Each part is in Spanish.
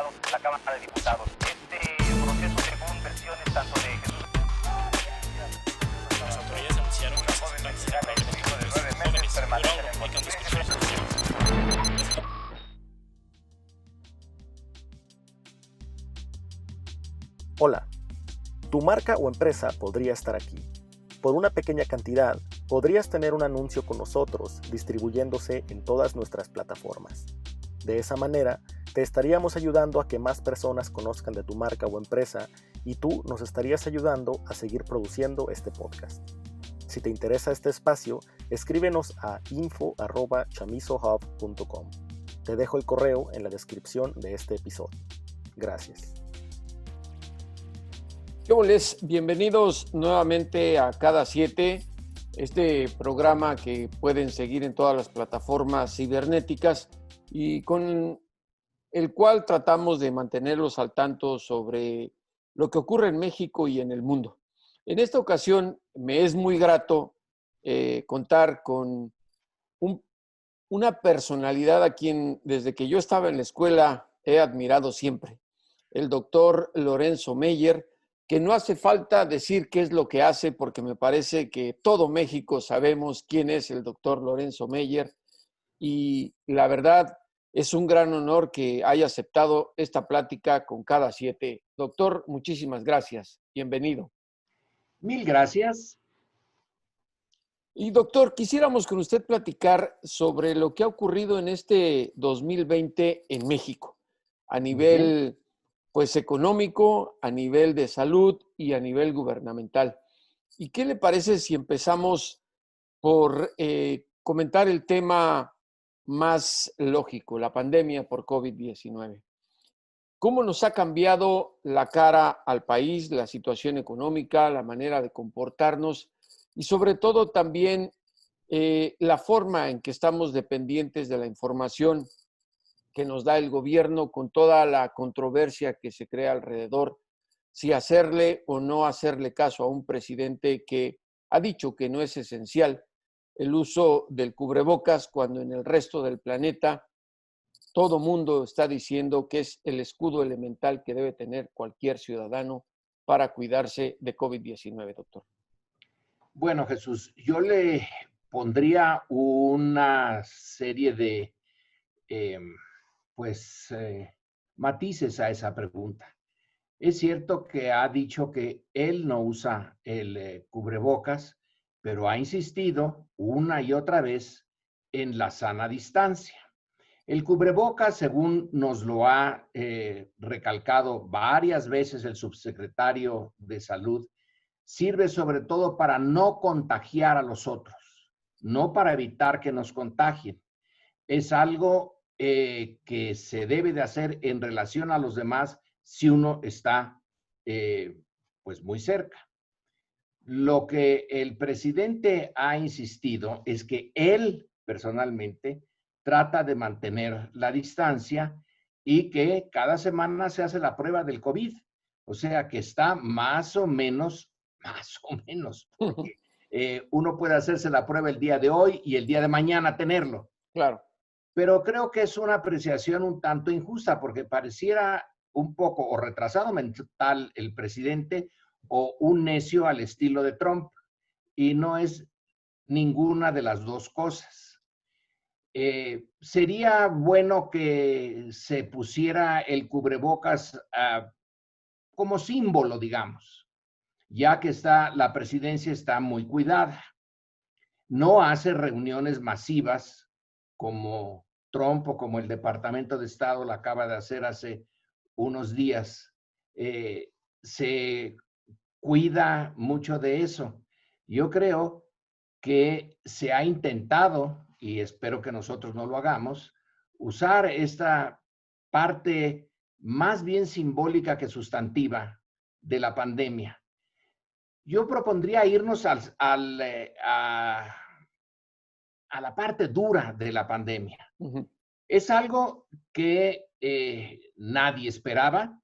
Senado, la Cámara de Diputados. Este proceso según versiones tanto de Jesús. Las autoridades anunciaron que se transitará probablemente de 9 meses permanecen publicando discusiones. Hola, tu marca o empresa podría estar aquí. Por una pequeña cantidad, podrías tener un anuncio con nosotros distribuyéndose en todas nuestras plataformas. De esa manera, te estaríamos ayudando a que más personas conozcan de tu marca o empresa y tú nos estarías ayudando a seguir produciendo este podcast. Si te interesa este espacio, escríbenos a info@chamizohub.com. Te dejo el correo en la descripción de este episodio. Gracias. ¿Qué les? Bienvenidos nuevamente a Cada 7, este programa que pueden seguir en todas las plataformas cibernéticas y con el cual tratamos de mantenerlos al tanto sobre lo que ocurre en México y en el mundo. En esta ocasión me es muy grato contar con una personalidad a quien desde que yo estaba en la escuela he admirado siempre, el doctor Lorenzo Meyer, que no hace falta decir qué es lo que hace, porque me parece que todo México sabemos quién es el doctor Lorenzo Meyer, y la verdad es un gran honor que haya aceptado esta plática con Cada 7. Doctor, muchísimas gracias. Bienvenido. Mil gracias. Y doctor, quisiéramos con usted platicar sobre lo que ha ocurrido en este 2020 en México, a nivel pues económico, a nivel de salud y a nivel gubernamental. ¿Y qué le parece si empezamos por comentar el tema más lógico, la pandemia por COVID-19? ¿Cómo nos ha cambiado la cara al país, la situación económica, la manera de comportarnos y sobre todo también la forma en que estamos dependientes de la información que nos da el gobierno con toda la controversia que se crea alrededor, si hacerle o no hacerle caso a un presidente que ha dicho que no es esencial el uso del cubrebocas cuando en el resto del planeta todo mundo está diciendo que es el escudo elemental que debe tener cualquier ciudadano para cuidarse de COVID-19, doctor. Bueno, Jesús, yo le pondría una serie de matices a esa pregunta. Es cierto que ha dicho que él no usa el cubrebocas, pero ha insistido una y otra vez en la sana distancia. El cubrebocas, según nos lo ha recalcado varias veces el subsecretario de Salud, sirve sobre todo para no contagiar a los otros, no para evitar que nos contagien. Es algo que se debe de hacer en relación a los demás si uno está pues muy cerca. Lo que el presidente ha insistido es que él personalmente trata de mantener la distancia y que cada semana se hace la prueba del COVID. O sea que está más o menos, porque uno puede hacerse la prueba el día de hoy y el día de mañana tenerlo. Claro. Pero creo que es una apreciación un tanto injusta porque pareciera un poco o retrasado mental el presidente o un necio al estilo de Trump, y no es ninguna de las dos cosas. Sería bueno que se pusiera el cubrebocas como símbolo, digamos, ya que la presidencia está muy cuidada. No hace reuniones masivas como Trump o como el Departamento de Estado la acaba de hacer hace unos días. Se cuida mucho de eso. Yo creo que se ha intentado, y espero que nosotros no lo hagamos, usar esta parte más bien simbólica que sustantiva de la pandemia. Yo propondría irnos a la parte dura de la pandemia. Uh-huh. Es algo que nadie esperaba.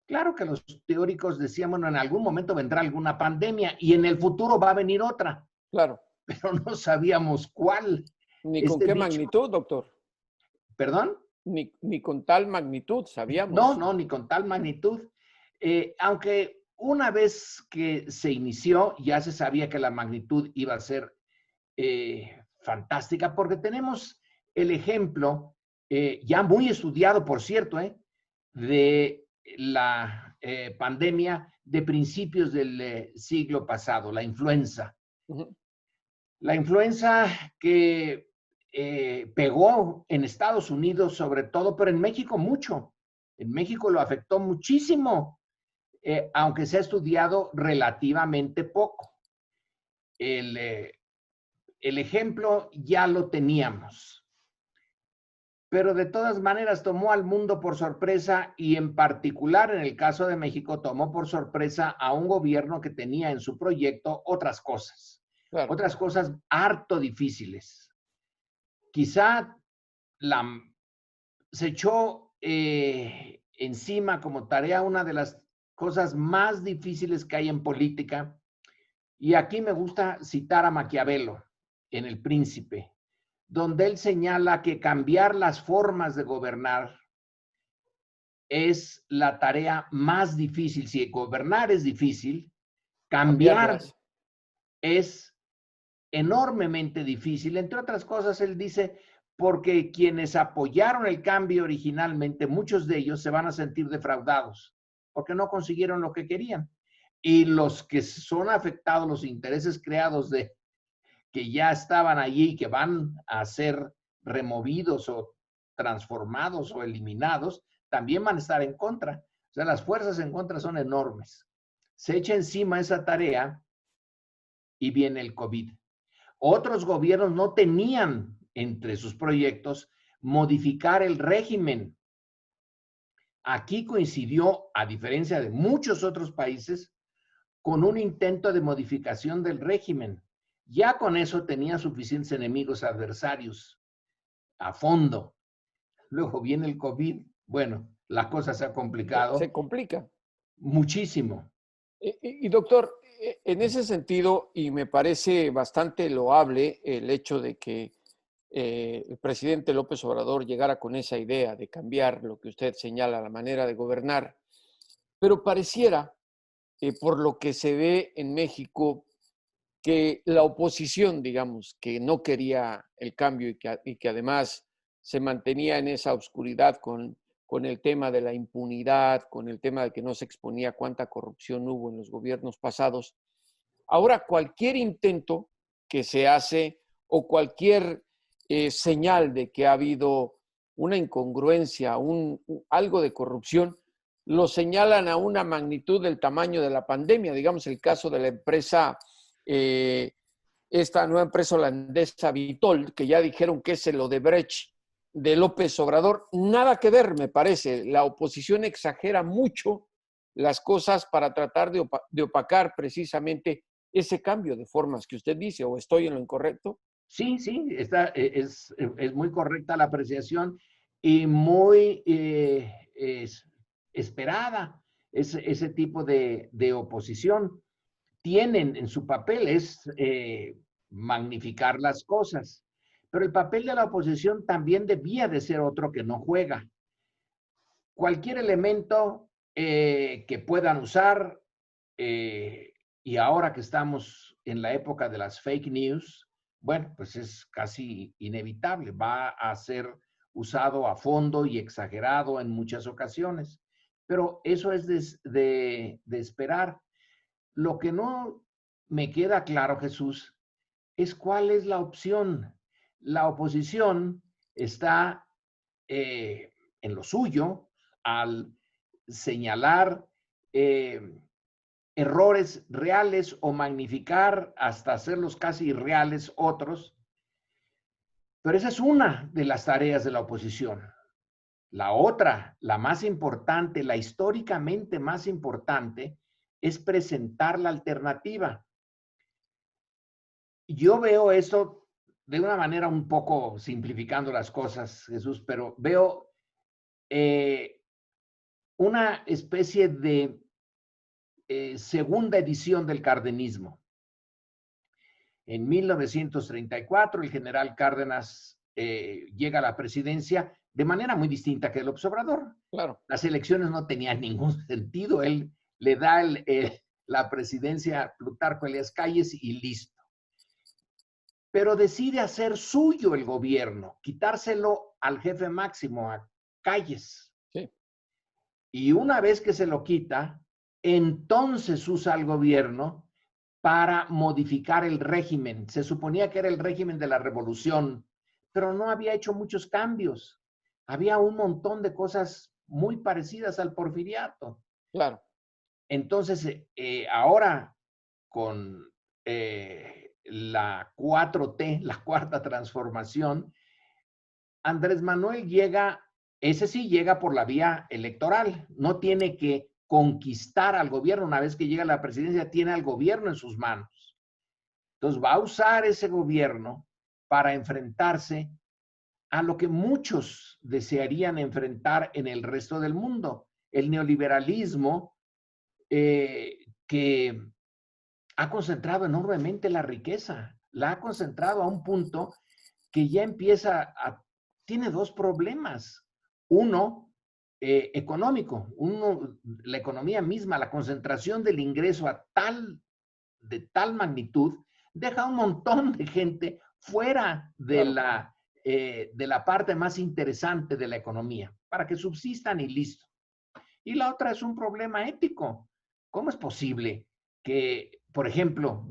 Claro que los teóricos decían, bueno, en algún momento vendrá alguna pandemia y en el futuro va a venir otra. Claro. Pero no sabíamos cuál. Ni con qué magnitud, doctor. ¿Perdón? ni con tal magnitud, sabíamos. No, ni con tal magnitud. Aunque una vez que se inició, ya se sabía que la magnitud iba a ser fantástica, porque tenemos el ejemplo, ya muy estudiado, por cierto, de la pandemia de principios del siglo pasado, la influenza. La influenza que pegó en Estados Unidos sobre todo, pero en México mucho. En México lo afectó muchísimo, aunque se ha estudiado relativamente poco. El ejemplo ya lo teníamos, pero de todas maneras tomó al mundo por sorpresa y en particular en el caso de México tomó por sorpresa a un gobierno que tenía en su proyecto otras cosas, claro, otras cosas harto difíciles. Quizá se echó encima como tarea una de las cosas más difíciles que hay en política, y aquí me gusta citar a Maquiavelo en El Príncipe, donde él señala que cambiar las formas de gobernar es la tarea más difícil. Si gobernar es difícil, cambiar es enormemente difícil. Entre otras cosas, él dice, porque quienes apoyaron el cambio originalmente, muchos de ellos se van a sentir defraudados, porque no consiguieron lo que querían. Y los que son afectados, los intereses creados que ya estaban allí, que van a ser removidos o transformados o eliminados, también van a estar en contra. O sea, las fuerzas en contra son enormes. Se echa encima esa tarea y viene el COVID. Otros gobiernos no tenían entre sus proyectos modificar el régimen. Aquí coincidió, a diferencia de muchos otros países, con un intento de modificación del régimen. Ya con eso tenía suficientes enemigos adversarios a fondo. Luego viene el COVID. Bueno, la cosa se ha complicado. Se complica. Muchísimo. Y doctor, en ese sentido, y me parece bastante loable el hecho de que el presidente López Obrador llegara con esa idea de cambiar lo que usted señala, la manera de gobernar, pero pareciera, por lo que se ve en México, que la oposición, digamos, que no quería el cambio y que además se mantenía en esa oscuridad con el tema de la impunidad, con el tema de que no se exponía cuánta corrupción hubo en los gobiernos pasados. Ahora, cualquier intento que se hace o cualquier señal de que ha habido una incongruencia, algo de corrupción, lo señalan a una magnitud del tamaño de la pandemia. Digamos el caso de la empresa, esta nueva empresa holandesa Vitol, que ya dijeron que es el Odebrecht de López Obrador. Nada que ver, me parece. La oposición exagera mucho las cosas para tratar de opacar precisamente ese cambio de formas que usted dice, ¿o estoy en lo incorrecto? Sí, es muy correcta la apreciación y muy esperada ese tipo de oposición. Tienen en su papel es magnificar las cosas, pero el papel de la oposición también debía de ser otro que no juega. Cualquier elemento que puedan usar, y ahora que estamos en la época de las fake news, bueno, pues es casi inevitable, va a ser usado a fondo y exagerado en muchas ocasiones, pero eso es de esperar. Lo que no me queda claro, Jesús, es cuál es la opción. La oposición está en lo suyo al señalar errores reales o magnificar hasta hacerlos casi irreales otros. Pero esa es una de las tareas de la oposición. La otra, la más importante, la históricamente más importante, es presentar la alternativa. Yo veo eso de una manera un poco simplificando las cosas, Jesús, pero veo una especie de segunda edición del cardenismo. En 1934, el general Cárdenas llega a la presidencia de manera muy distinta que López Obrador. Claro. Las elecciones no tenían ningún sentido. Él le da la presidencia a Plutarco Elías Calles y listo. Pero decide hacer suyo el gobierno, quitárselo al jefe máximo, a Calles. Sí. Y una vez que se lo quita, entonces usa al gobierno para modificar el régimen. Se suponía que era el régimen de la revolución, pero no había hecho muchos cambios. Había un montón de cosas muy parecidas al porfiriato. Claro. Entonces, ahora con la 4T, la cuarta transformación, Andrés Manuel llega, ese sí llega por la vía electoral, no tiene que conquistar al gobierno. Una vez que llega a la presidencia, tiene al gobierno en sus manos. Entonces va a usar ese gobierno para enfrentarse a lo que muchos desearían enfrentar en el resto del mundo, el neoliberalismo, que ha concentrado enormemente la riqueza, la ha concentrado a un punto que ya tiene dos problemas. Uno, económico, la economía misma, la concentración del ingreso de tal magnitud, deja un montón de gente fuera de la parte más interesante de la economía, para que subsistan y listo. Y la otra es un problema ético. ¿Cómo es posible que, por ejemplo,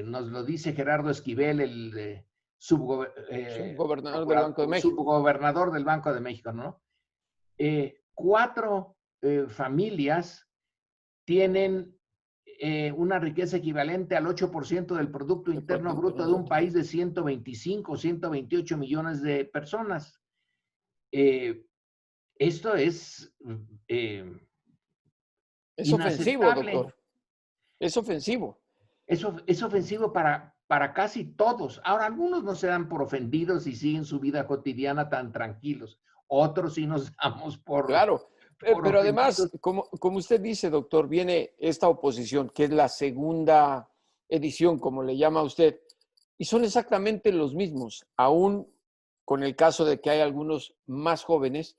nos lo dice Gerardo Esquivel, el subgobernador del Banco de México? Subgobernador del Banco de México, ¿no? 4 familias tienen una riqueza equivalente al 8% del Producto Interno Bruto de un país de 125, 128 millones de personas. Esto es ofensivo, doctor. Es ofensivo. Es ofensivo para casi todos. Ahora, algunos no se dan por ofendidos y siguen su vida cotidiana tan tranquilos. Otros sí nos damos por... Claro, por pero además, como usted dice, doctor, viene esta oposición, que es la segunda edición, como le llama usted, y son exactamente los mismos, aún con el caso de que hay algunos más jóvenes,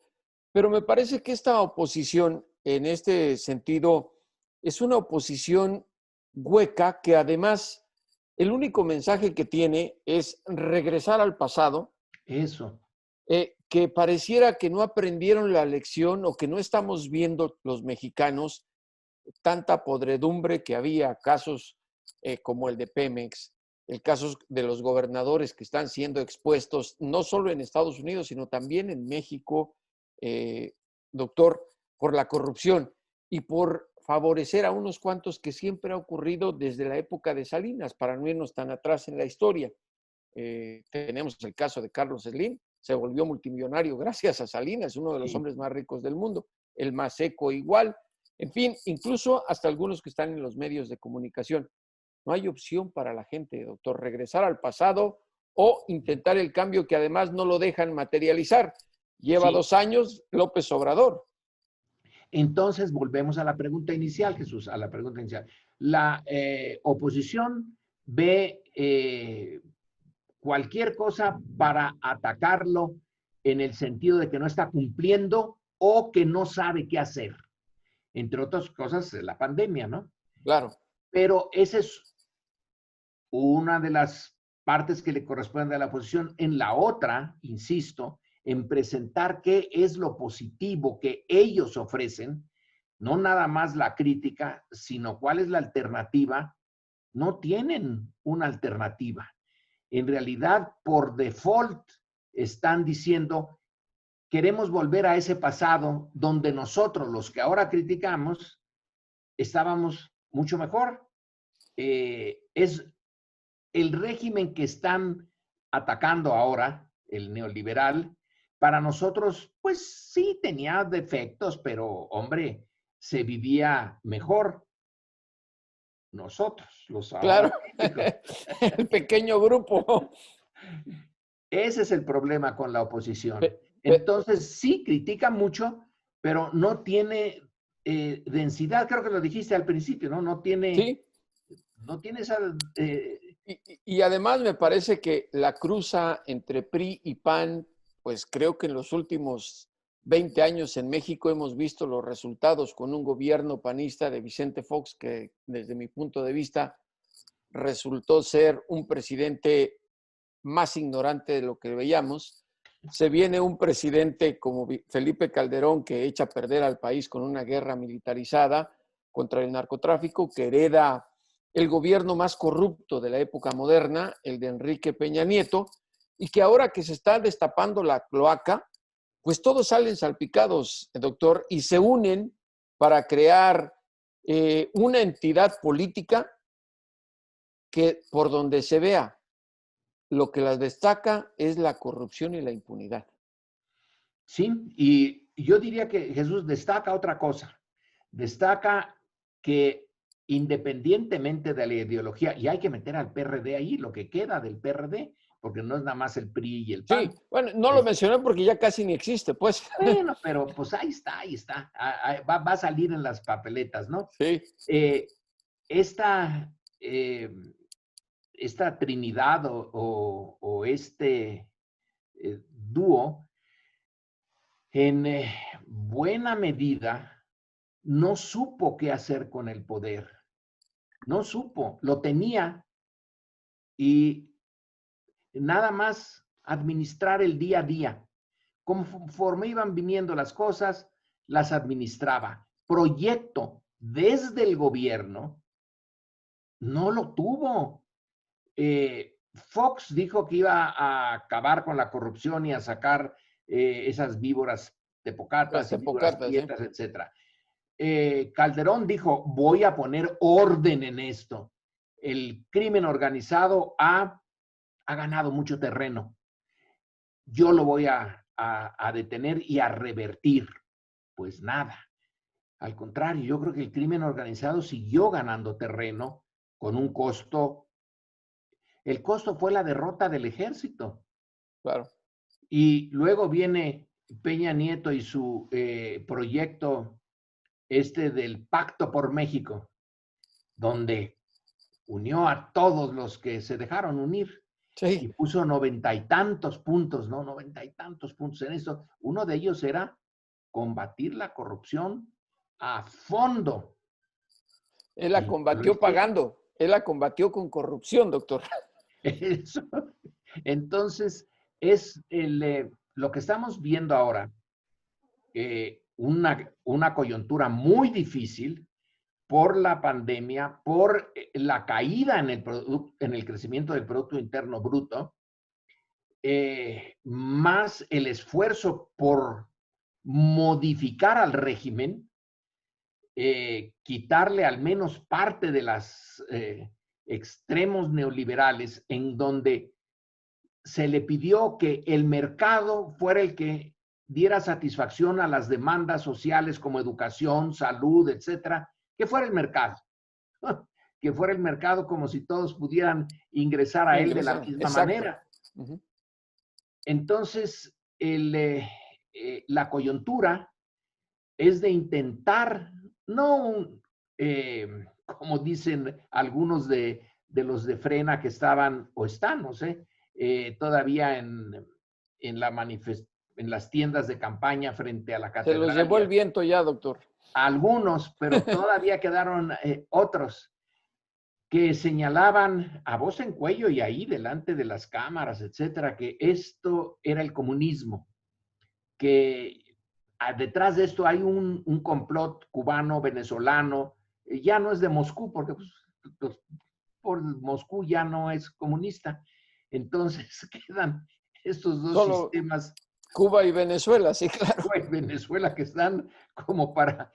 pero me parece que esta oposición, en este sentido, es una oposición hueca que además el único mensaje que tiene es regresar al pasado. Eso. Que pareciera que no aprendieron la lección o que no estamos viendo los mexicanos tanta podredumbre que había, casos como el de Pemex, el caso de los gobernadores que están siendo expuestos no solo en Estados Unidos, sino también en México, doctor, por la corrupción y por favorecer a unos cuantos que siempre ha ocurrido desde la época de Salinas, para no irnos tan atrás en la historia. Tenemos el caso de Carlos Slim, se volvió multimillonario gracias a Salinas, uno de los hombres más ricos del mundo. El Maseco igual. En fin, incluso hasta algunos que están en los medios de comunicación. No hay opción para la gente, doctor, regresar al pasado o intentar el cambio que además no lo dejan materializar. Lleva 2 años López Obrador. Entonces, volvemos a la pregunta inicial, Jesús, a la pregunta inicial. La oposición ve cualquier cosa para atacarlo en el sentido de que no está cumpliendo o que no sabe qué hacer. Entre otras cosas, la pandemia, ¿no? Claro. Pero esa es una de las partes que le corresponde a la oposición. En la otra, insisto, en presentar qué es lo positivo que ellos ofrecen, no nada más la crítica, sino cuál es la alternativa. No tienen una alternativa. En realidad, por default, están diciendo, queremos volver a ese pasado donde nosotros, los que ahora criticamos, estábamos mucho mejor. Es el régimen que están atacando ahora, el neoliberal, para nosotros, pues sí, tenía defectos, pero, hombre, se vivía mejor. Nosotros, los claro, el pequeño grupo. Ese es el problema con la oposición. Entonces, sí, critica mucho, pero no tiene densidad. Creo que lo dijiste al principio, ¿no? No tiene, ¿sí? No tiene esa... Y además me parece que la cruza entre PRI y PAN, pues creo que en los últimos 20 años en México hemos visto los resultados con un gobierno panista de Vicente Fox, que desde mi punto de vista resultó ser un presidente más ignorante de lo que veíamos. Se viene un presidente como Felipe Calderón, que echa a perder al país con una guerra militarizada contra el narcotráfico, que hereda el gobierno más corrupto de la época moderna, el de Enrique Peña Nieto, y que ahora que se está destapando la cloaca, pues todos salen salpicados, doctor, y se unen para crear una entidad política que por donde se vea, lo que las destaca es la corrupción y la impunidad. Sí, y yo diría que Jesús destaca otra cosa. Destaca que independientemente de la ideología, y hay que meter al PRD ahí, lo que queda del PRD, porque no es nada más el PRI y el PAN. Sí, bueno, no lo mencioné porque ya casi ni existe, pues. Bueno, pero pues ahí está, ahí está. Va a salir en las papeletas, ¿no? Sí. Esta trinidad o este dúo, en buena medida, no supo qué hacer con el poder. No supo, lo tenía y nada más administrar el día a día. Conforme iban viniendo las cosas, las administraba. Proyecto desde el gobierno no lo tuvo. Fox dijo que iba a acabar con la corrupción y a sacar esas víboras tepocatas, víboras prietas, etcétera. Calderón dijo, voy a poner orden en esto. El crimen organizado ha ganado mucho terreno. Yo lo voy a detener y a revertir. Pues nada. Al contrario, yo creo que el crimen organizado siguió ganando terreno con un costo. El costo fue la derrota del ejército. Claro. Y luego viene Peña Nieto y su proyecto del Pacto por México, donde unió a todos los que se dejaron unir. Sí. Y puso 90 y tantos puntos, ¿no? 90 y tantos puntos en esto. Uno de ellos era combatir la corrupción a fondo. Él la combatió pagando. Él la combatió con corrupción, doctor. Eso. Entonces, es lo que estamos viendo ahora, una coyuntura muy difícil por la pandemia, por la caída en el crecimiento del Producto Interno Bruto, más el esfuerzo por modificar al régimen, quitarle al menos parte de los extremos neoliberales en donde se le pidió que el mercado fuera el que diera satisfacción a las demandas sociales como educación, salud, etcétera, que fuera el mercado. Que fuera el mercado como si todos pudieran ingresar a él de la misma manera. Uh-huh. Entonces, la coyuntura es de intentar, no, como dicen algunos de los de Frena que estaban, o están, no sé, todavía en las tiendas de campaña frente a la catedral. Se los llevó el viento ya, doctor. Algunos, pero todavía quedaron otros que señalaban a voz en cuello y ahí delante de las cámaras, etcétera, que esto era el comunismo, que detrás de esto hay un complot cubano, venezolano, ya no es de Moscú, porque pues, por Moscú ya no es comunista. Entonces quedan estos dos solo sistemas. Cuba y Venezuela, sí, claro. Cuba y Venezuela que están como para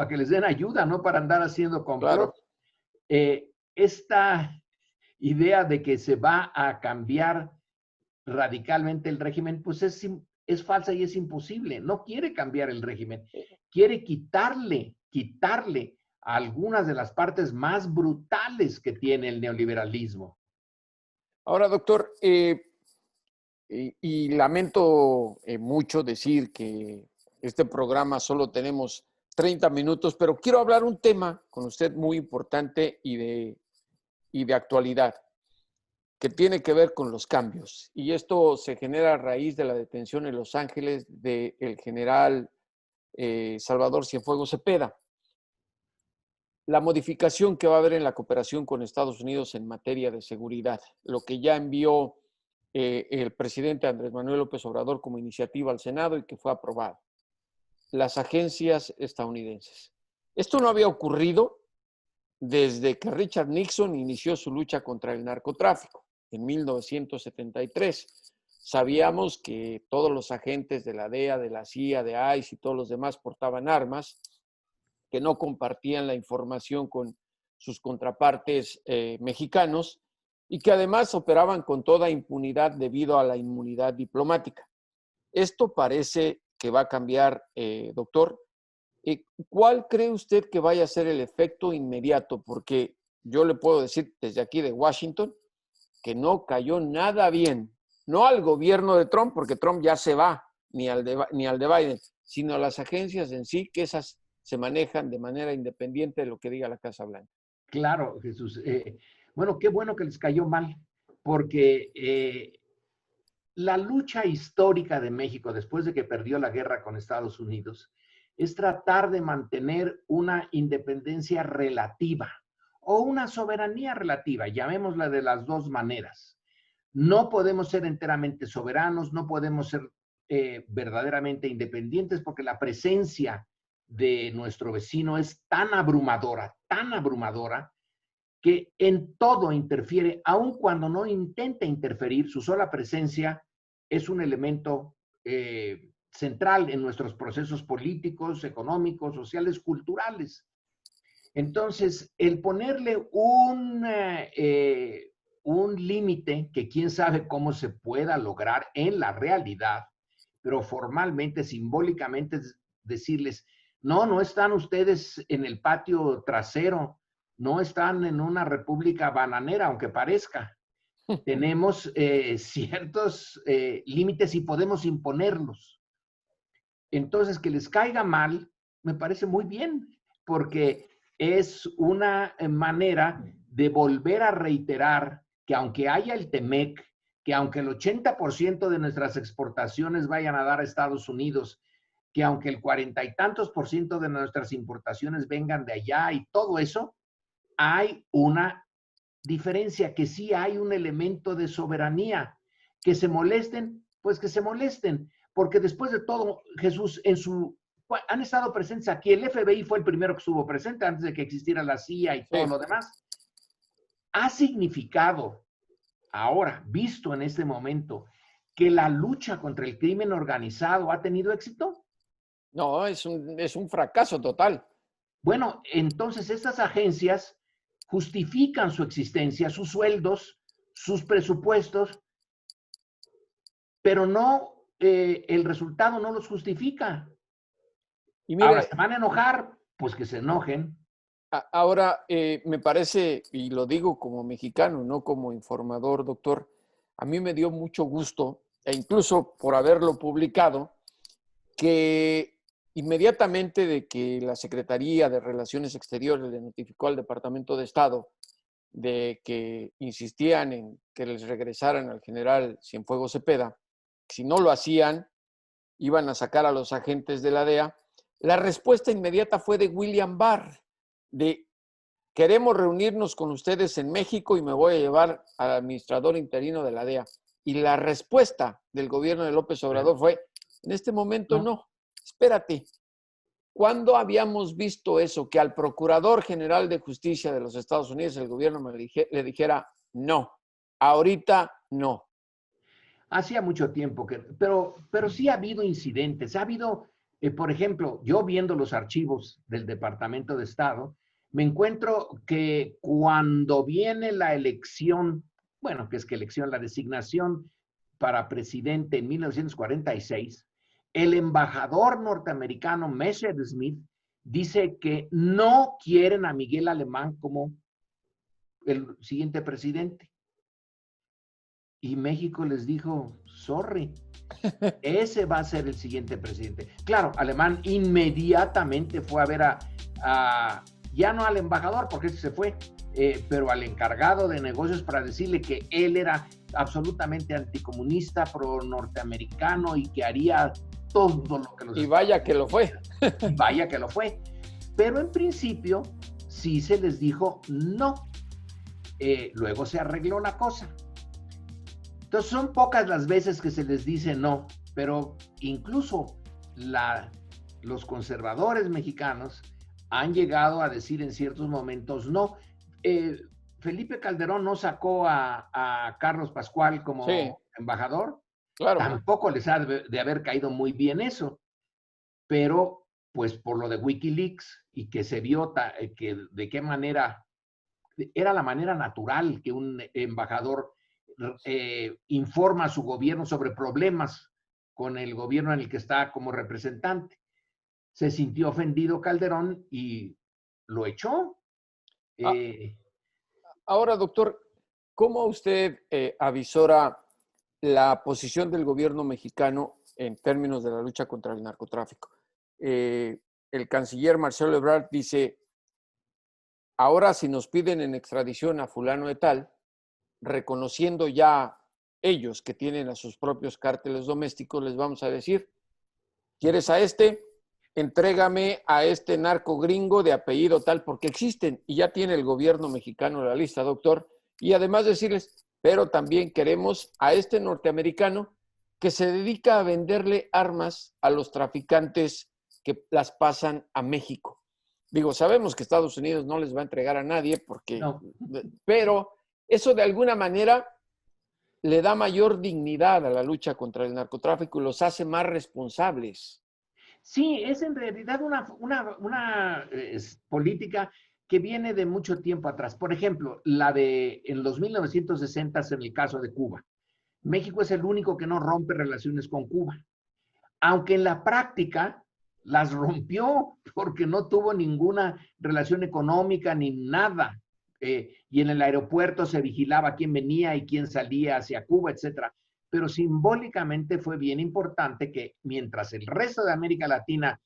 que les den ayuda, no para andar haciendo complot. Claro. Esta idea de que se va a cambiar radicalmente el régimen, pues es falsa y es imposible. No quiere cambiar el régimen. Quiere quitarle algunas de las partes más brutales que tiene el neoliberalismo. Ahora, doctor, y lamento mucho decir que este programa solo tenemos 30 minutos, pero quiero hablar un tema con usted muy importante y de actualidad, que tiene que ver con los cambios. Y esto se genera a raíz de la detención en Los Ángeles del general Salvador Cienfuegos Cepeda. La modificación que va a haber en la cooperación con Estados Unidos en materia de seguridad, lo que ya envió el presidente Andrés Manuel López Obrador como iniciativa al Senado y que fue aprobado. Las agencias estadounidenses. Esto no había ocurrido desde que Richard Nixon inició su lucha contra el narcotráfico en 1973. Sabíamos que todos los agentes de la DEA, de la CIA, de ICE y todos los demás portaban armas, que no compartían la información con sus contrapartes mexicanos y que además operaban con toda impunidad debido a la inmunidad diplomática. Esto parece que va a cambiar, doctor. ¿Cuál cree usted que vaya a ser el efecto inmediato? Porque yo le puedo decir desde aquí de Washington que no cayó nada bien, no al gobierno de Trump, porque Trump ya se va, ni al de Biden, sino a las agencias en sí, que esas se manejan de manera independiente de lo que diga la Casa Blanca. Claro, Jesús. Bueno, qué bueno que les cayó mal, porque la lucha histórica de México después de que perdió la guerra con Estados Unidos es tratar de mantener una independencia relativa o una soberanía relativa, llamémosla de las dos maneras. No podemos ser enteramente soberanos, no podemos ser verdaderamente independientes porque la presencia de nuestro vecino es tan abrumadora, que en todo interfiere, aun cuando no intenta interferir, su sola presencia es un elemento central en nuestros procesos políticos, económicos, sociales, culturales. Entonces, el ponerle un límite que quién sabe cómo se pueda lograr en la realidad, pero formalmente, simbólicamente, decirles, no están ustedes en el patio trasero, no están en una república bananera, aunque parezca. Tenemos ciertos límites y podemos imponerlos. Entonces, que les caiga mal, me parece muy bien, porque es una manera de volver a reiterar que aunque haya el TEMEC, que aunque el 80% de nuestras exportaciones vayan a dar a Estados Unidos, que aunque el 40 y tantos % de nuestras importaciones vengan de allá y todo eso, hay una diferencia, que sí hay un elemento de soberanía. Que se molesten, pues que se molesten, porque después de todo, Jesús, han estado presentes aquí. El FBI fue el primero que estuvo presente antes de que existiera la CIA y todo lo demás. Ha significado, ahora, visto en este momento, que la lucha contra el crimen organizado ha tenido éxito. No, es un fracaso total. Bueno, entonces estas agencias justifican su existencia, sus sueldos, sus presupuestos, pero no, el resultado no los justifica. Y mire, ahora, ¿se van a enojar? Pues que se enojen. Ahora, me parece, y lo digo como mexicano, no como informador, doctor, a mí me dio mucho gusto, e incluso por haberlo publicado, que inmediatamente de que la Secretaría de Relaciones Exteriores le notificó al Departamento de Estado de que insistían en que les regresaran al general Cienfuegos Cepeda, si no lo hacían, iban a sacar a los agentes de la DEA, la respuesta inmediata fue de William Barr, de queremos reunirnos con ustedes en México y me voy a llevar al administrador interino de la DEA. Y la respuesta del gobierno de López Obrador fue, en este momento no. Espérate, ¿cuándo habíamos visto eso? Que al Procurador General de Justicia de los Estados Unidos el gobierno le dijera no, ahorita no. Hacía mucho tiempo pero sí ha habido incidentes. Ha habido, por ejemplo, yo viendo los archivos del Departamento de Estado, me encuentro que cuando viene la elección, bueno, que es que elección, la designación para presidente en 1946, el embajador norteamericano Messerschmitt dice que no quieren a Miguel Alemán como el siguiente presidente. Y México les dijo, sorry, ese va a ser el siguiente presidente. Claro, Alemán inmediatamente fue a ver ya no al embajador, porque ese se fue, pero al encargado de negocios para decirle que él era absolutamente anticomunista, pro norteamericano y que haría todo lo que los... Y vaya que lo fue. Y vaya que lo fue. Pero en principio sí se les dijo no. Luego se arregló la cosa. Entonces son pocas las veces que se les dice no, pero incluso los conservadores mexicanos han llegado a decir en ciertos momentos no. Felipe Calderón no sacó a Carlos Pascual como embajador. Claro. Tampoco les ha de haber caído muy bien eso, pero pues por lo de Wikileaks y que se vio que de qué manera era la manera natural que un embajador informa a su gobierno sobre problemas con el gobierno en el que está como representante. Se sintió ofendido Calderón y lo echó. Ahora, doctor, ¿cómo usted avisora la posición del gobierno mexicano en términos de la lucha contra el narcotráfico? El canciller Marcelo Ebrard dice, ahora si nos piden en extradición a fulano de tal, reconociendo ya ellos que tienen a sus propios cárteles domésticos, les vamos a decir, ¿quieres a este? Entrégame a este narco gringo de apellido tal, porque existen y ya tiene el gobierno mexicano la lista, doctor. Y además decirles, pero también queremos a este norteamericano que se dedica a venderle armas a los traficantes que las pasan a México. Digo, sabemos que Estados Unidos no les va a entregar a nadie, porque, no. Pero eso de alguna manera le da mayor dignidad a la lucha contra el narcotráfico y los hace más responsables. Sí, es en realidad una política que viene de mucho tiempo atrás. Por ejemplo, la de en los 1960s en el caso de Cuba. México es el único que no rompe relaciones con Cuba. Aunque en la práctica las rompió porque no tuvo ninguna relación económica ni nada. Y en el aeropuerto se vigilaba quién venía y quién salía hacia Cuba, etcétera. Pero simbólicamente fue bien importante que mientras el resto de América Latina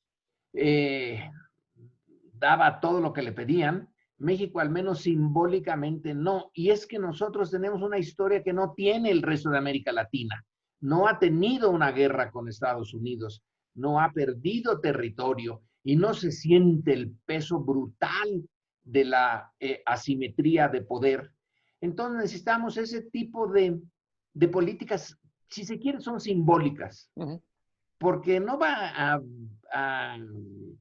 daba todo lo que le pedían, México al menos simbólicamente no. Y es que nosotros tenemos una historia que no tiene el resto de América Latina. No ha tenido una guerra con Estados Unidos, no ha perdido territorio y no se siente el peso brutal de la asimetría de poder. Entonces necesitamos ese tipo de políticas, si se quiere, son simbólicas, porque no va a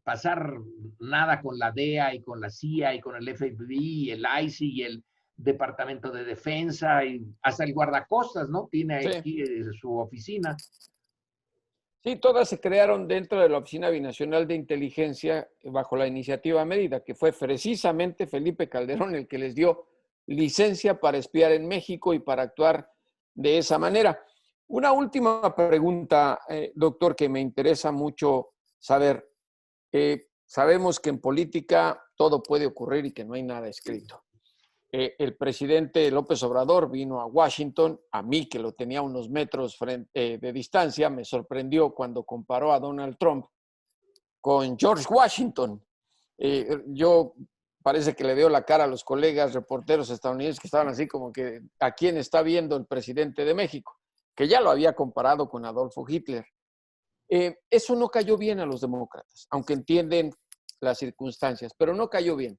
pasar nada con la DEA y con la CIA y con el FBI y el ICE y el Departamento de Defensa y hasta el guardacostas, ¿no? Tiene aquí su oficina. Sí, todas se crearon dentro de la Oficina Binacional de Inteligencia bajo la iniciativa Mérida, que fue precisamente Felipe Calderón el que les dio licencia para espiar en México y para actuar de esa manera. Una última pregunta, doctor, que me interesa mucho saber. Sabemos que en política todo puede ocurrir y que no hay nada escrito. El presidente López Obrador vino a Washington, a mí que lo tenía a unos metros de distancia, me sorprendió cuando comparó a Donald Trump con George Washington. Yo parece que le veo la cara a los colegas reporteros estadounidenses que estaban así como que ¿a quién está viendo el presidente de México? Que ya lo había comparado con Adolfo Hitler. Eso no cayó bien a los demócratas, aunque entienden las circunstancias, pero no cayó bien.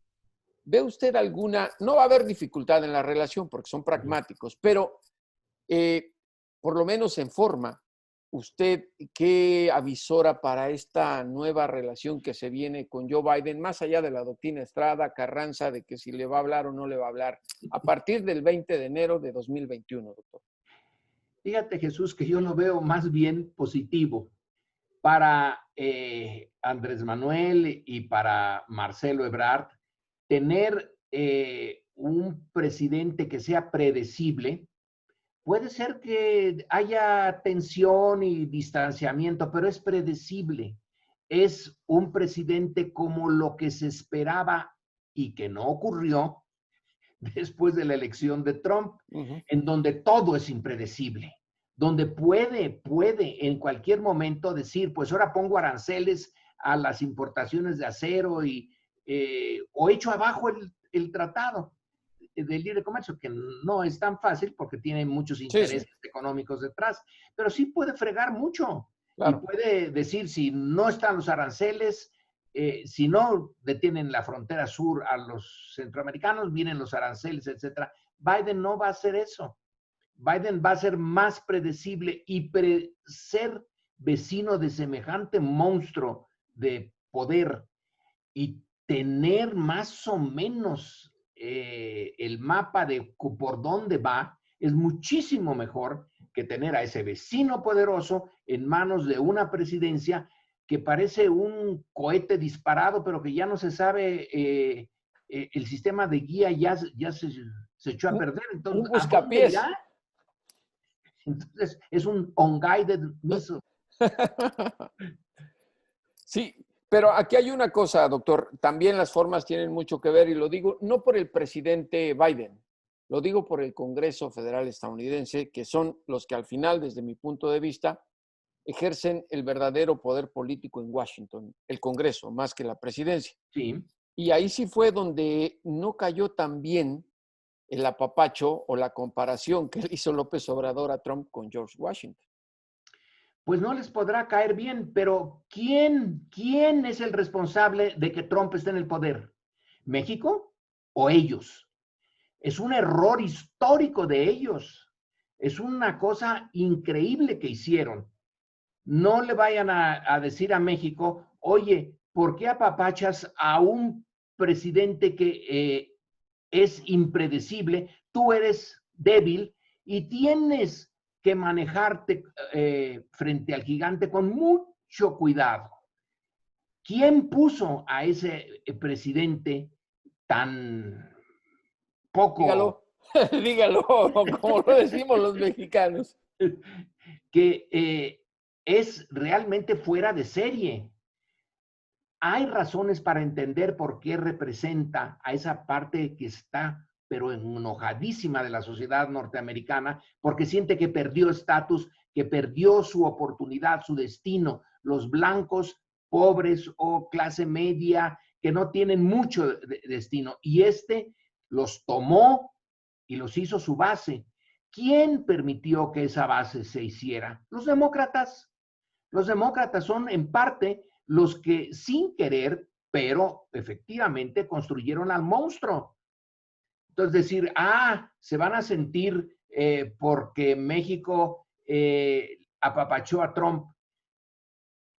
¿Ve usted alguna? No va a haber dificultad en la relación porque son pragmáticos, pero por lo menos en forma, ¿usted qué avisora para esta nueva relación que se viene con Joe Biden, más allá de la doctrina Estrada, Carranza, de que si le va a hablar o no le va a hablar, a partir del 20 de enero de 2021, doctor? Fíjate, Jesús, que yo lo veo más bien positivo para Andrés Manuel y para Marcelo Ebrard. Tener un presidente que sea predecible, puede ser que haya tensión y distanciamiento, pero es predecible. Es un presidente como lo que se esperaba y que no ocurrió después de la elección de Trump, en donde todo es impredecible, donde puede en cualquier momento decir, pues ahora pongo aranceles a las importaciones de acero y o echo abajo el tratado. del libre comercio, que no es tan fácil porque tiene muchos Sí, intereses sí, económicos detrás, pero sí puede fregar mucho. Y claro. puede decir, si no están los aranceles, si no detienen la frontera sur a los centroamericanos, vienen los aranceles, etcétera. Biden no va a hacer eso. Biden va a ser más predecible y ser vecino de semejante monstruo de poder y tener más o menos el mapa de por dónde va, es muchísimo mejor que tener a ese vecino poderoso en manos de una presidencia que parece un cohete disparado, pero que ya no se sabe, el sistema de guía ya se echó a perder. Un Entonces, ¿a dónde buscapiés. irá? Entonces, es un unguided missile. Sí, pero aquí hay una cosa, doctor. También las formas tienen mucho que ver y lo digo no por el presidente Biden, lo digo por el Congreso Federal estadounidense, que son los que al final, desde mi punto de vista, ejercen el verdadero poder político en Washington, el Congreso, más que la presidencia. Sí. Y ahí sí fue donde no cayó tan bien el apapacho o la comparación que hizo López Obrador a Trump con George Washington. Pues no les podrá caer bien, pero ¿quién es el responsable de que Trump esté en el poder? ¿México o ellos? Es un error histórico de ellos. Es una cosa increíble que hicieron. No le vayan a decir a México, oye, ¿por qué apapachas a un presidente que es impredecible? Tú eres débil y tienes que manejarte frente al gigante con mucho cuidado. ¿Quién puso a ese presidente tan poco, Dígalo, dígalo, como lo decimos los mexicanos? que es realmente fuera de serie? Hay razones para entender por qué representa a esa parte que está, pero enojadísima de la sociedad norteamericana, porque siente que perdió estatus, que perdió su oportunidad, su destino. Los blancos pobres o clase media que no tienen mucho destino. Y los tomó y los hizo su base. ¿Quién permitió que esa base se hiciera? Los demócratas. Los demócratas son en parte los que sin querer, pero efectivamente construyeron al monstruo. Entonces decir, se van a sentir porque México apapachó a Trump.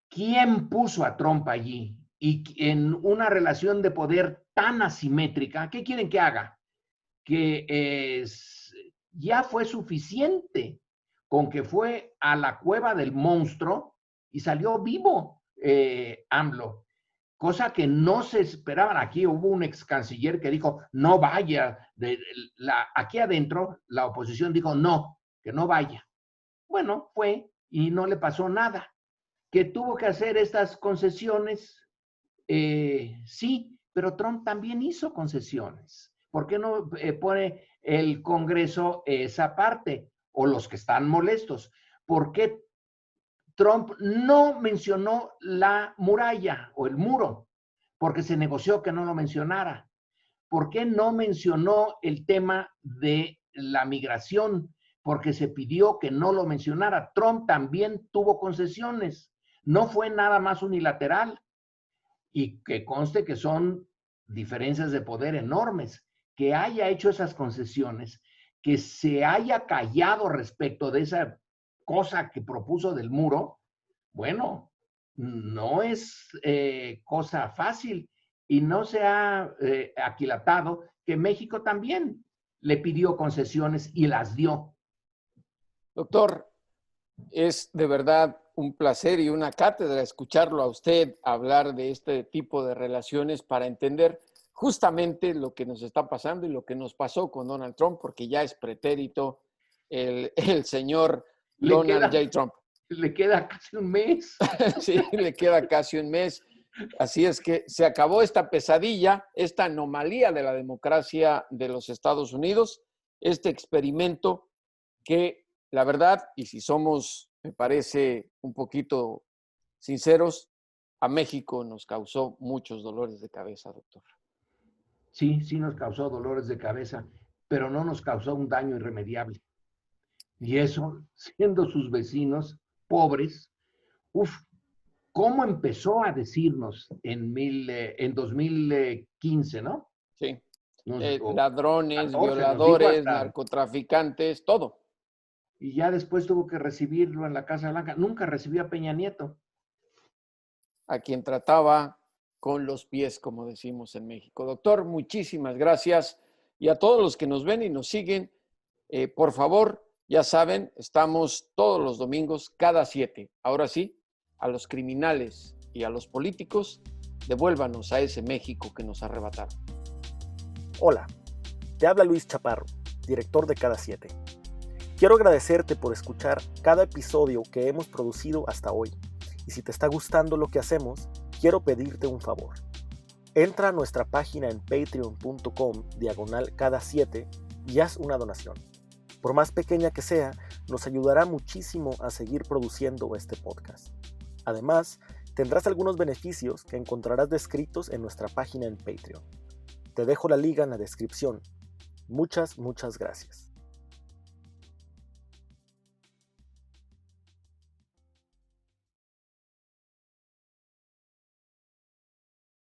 ¿Quién puso a Trump allí? Y en una relación de poder tan asimétrica, ¿qué quieren que haga? Que ya fue suficiente con que fue a la cueva del monstruo y salió vivo AMLO, cosa que no se esperaban. Aquí hubo un ex canciller que dijo, no vaya, aquí adentro la oposición dijo, no, que no vaya. Bueno, fue y no le pasó nada. ¿Que tuvo que hacer estas concesiones? Sí, pero Trump también hizo concesiones. ¿Por qué no pone el Congreso esa parte? O los que están molestos. ¿Por qué Trump no mencionó la muralla o el muro? Porque se negoció que no lo mencionara. ¿Por qué no mencionó el tema de la migración? Porque se pidió que no lo mencionara. Trump también tuvo concesiones. No fue nada más unilateral. Y que conste que son diferencias de poder enormes. Que haya hecho esas concesiones, que se haya callado respecto de esa cosa que propuso del muro, bueno, no es cosa fácil y no se ha aquilatado que México también le pidió concesiones y las dio. Doctor, es de verdad un placer y una cátedra escucharlo a usted hablar de este tipo de relaciones para entender justamente lo que nos está pasando y lo que nos pasó con Donald Trump, porque ya es pretérito el señor Donald J. Trump. Le queda casi un mes. Sí, le queda casi un mes. Así es que se acabó esta pesadilla, esta anomalía de la democracia de los Estados Unidos, este experimento que, la verdad, y si somos, me parece, un poquito sinceros, a México nos causó muchos dolores de cabeza, doctor. Sí, sí nos causó dolores de cabeza. pero no nos causó un daño irremediable. Y eso, siendo sus vecinos pobres, ¿cómo empezó a decirnos en 2015, ¿no? Sí. O Ladrones, 14, nos dijo violadores, hasta, narcotraficantes, todo. y ya después tuvo que recibirlo en la Casa Blanca. Nunca recibió a Peña Nieto. A quien trataba con los pies, como decimos en México. Doctor, muchísimas gracias. Y a todos los que nos ven y nos siguen, por favor, ya saben, estamos todos los domingos, cada 7. Ahora sí, a los criminales y a los políticos, devuélvanos a ese México que nos arrebataron. Hola, te habla Luis Chaparro, director de Cada 7. Quiero agradecerte por escuchar cada episodio que hemos producido hasta hoy. Y si te está gustando lo que hacemos, quiero pedirte un favor. Entra a nuestra página en patreon.com/cada7 y haz una donación. Por más pequeña que sea, nos ayudará muchísimo a seguir produciendo este podcast. Además, tendrás algunos beneficios que encontrarás descritos en nuestra página en Patreon. Te dejo la liga en la descripción. Muchas gracias.